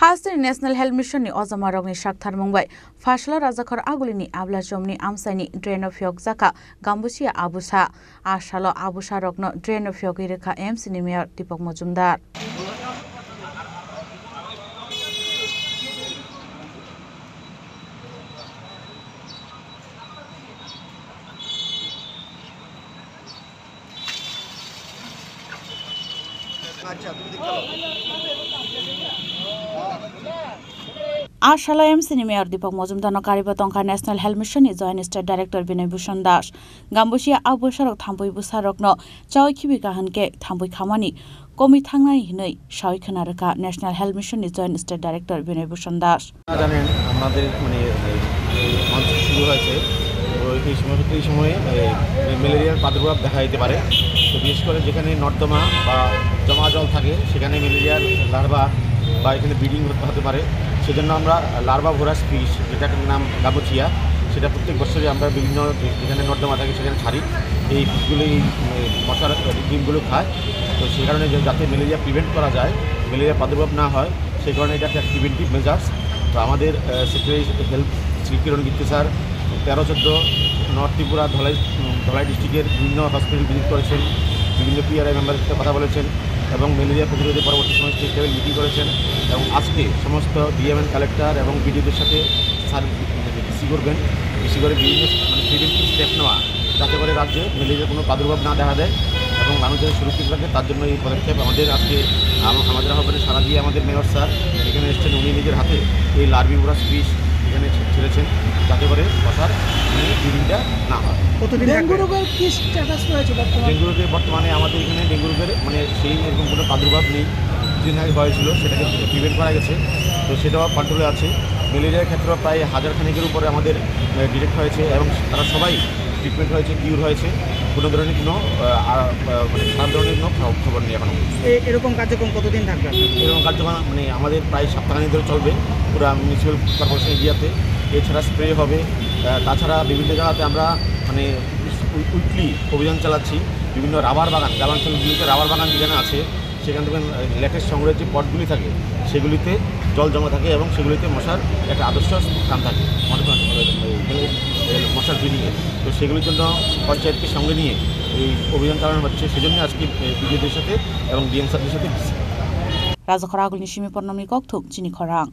Hasni National Health Mission ni Ozama Rogni Shakthar Mumbai Fashla Rajakhar Agulini Abla Jomni Amsani Drain of Yok Zaka Gambusia Abusa Ashalo Abusa Rogno Drain of Yok Ireka MC Nimir Dipok Mojumdar Ashala MC Nimir Dipok Mojumdar Karibatongka National Health Mission ni Joint State Director Binay Bhushan Das Gambusia Abusarok Thambui Busarokno Chawai Khibika Hanke Thambui Khamani Komi Thangnai Hinai Shawai Khanaraka National Health Mission ni Joint State Director Binay Bhushan Das জানেন আমাদের মঞ্চ শুরু হয়েছে এই সময়ে ম্যালেরিয়ার প্রাদুর্ভাব দেখা দিতে পারে তো বিশেষ করে যেখানে নর্দমা বা জমা জল থাকে সেখানে ম্যালেরিয়ার লার্ভা বা এখানে ব্রিডিং হতে পারে সেজন্য আমরা লার্ভা ভোরাস ফিশ যেটার নাম গাবুচিয়া সেটা প্রত্যেক বছরই আমরা বিভিন্ন যেখানে নর্দমা থাকে সেখানে ছাড়ি এই ফিশগুলো এই মশার ডিমগুলো খায় তো সেই কারণে যাতে ম্যালেরিয়া প্রিভেন্ট করা যায় ম্যালেরিয়া প্রাদুর্ভাব না হয় সেই কারণে এটা একটা প্রিভেন্টিভ মেজার্স তো আমাদের সেক্রেটারি হেলথ শ্রী কিরণ গীতি স্যার 13-14 নর্থ ত্রিপুরা ধলাই ডিস্ট্রিক্টের বিভিন্ন হসপিটাল ভিজিট করেছেন বিভিন্ন পিআরআই মেম্বারের সাথে কথা বলেছেন এবং ম্যালেরিয়া প্রতিরোধে পরবর্তী সময় স্টেট লেভেল মিটিং করেছেন এবং আজকে সমস্ত ডিএমএন কালেক্টর এবং বিডিওদের সাথে স্যার কৃষি করবেন কৃষি করে বিভিন্ন প্রিভেন্টিভ স্টেপ নেওয়া যাতে করে রাজ্যে ম্যালেরিয়ার কোনো প্রাদুর্ভাব না দেখা দেয় এবং মানুষদের সুরক্ষিত রাখে তার জন্য এই পদক্ষেপ আমাদের আজকে আমাদের আহ্বানে সারা দিয়ে আমাদের মেয়র স্যার এখানে এসেছেন উনি নিজের হাতে এই লার্ভি ভোরাস ফিশ এখানে ছেড়েছেন যাতে করে মশার ব্রিডিংটা না হয়। ডেঙ্গু রোগের কি স্ট্যাটাস রয়েছে ডেঙ্গু রোগের বর্তমানে আমাদের এখানে ডেঙ্গু রোগের সেই এরকম কোনো প্রাদুর্ভাব নেই কিছুদিন আগে হয়েছিল সেটাকে প্রিভেন্ট করা গেছে তো সেটাও কন্ট্রোলে আছে ম্যালেরিয়ার ক্ষেত্রেও প্রায় 1000 খানিকের উপরে আমাদের ডিটেক্ট হয়েছে এবং তারা সবাই ট্রিটমেন্ট হয়েছে কিউর হয়েছে কোনো ধরনের কোনো খারাপ ধরনের কোনো খবর নেই এখনো। এরকম কার্যক্রম কতদিন থাকবে? এরকম কার্যক্রম আমাদের প্রায় সপ্তাহখানেক ধরে চলবে পুরো মিউনিসিপ্যাল কর্পোরেশন এরিয়াতে এছাড়া স্প্রে হবে তাছাড়া বিভিন্ন জায়গাতে আমরা উইকলি অভিযান চালাচ্ছি বিভিন্ন রাবার বাগান গ্রামাঞ্চলগুলিতে রাবার বাগান যেখানে আছে সেখান থেকে লেটেস্ট সংগ্রহের যে পটগুলি থাকে সেগুলিতে জল জমা থাকে এবং সেগুলিতে মশার একটা আদর্শ স্থান থাকে মশার ব্রিডিংয়ে তো সেগুলির জন্য পঞ্চায়েতকে সঙ্গে নিয়ে এই অভিযান চালানো হচ্ছে সেজন্য আজকে বিডিওদের সাথে এবং ডিএম স্যারদের সাথে Rajakhar Agulni Shimi Pornami Kokthuk Chini Khorang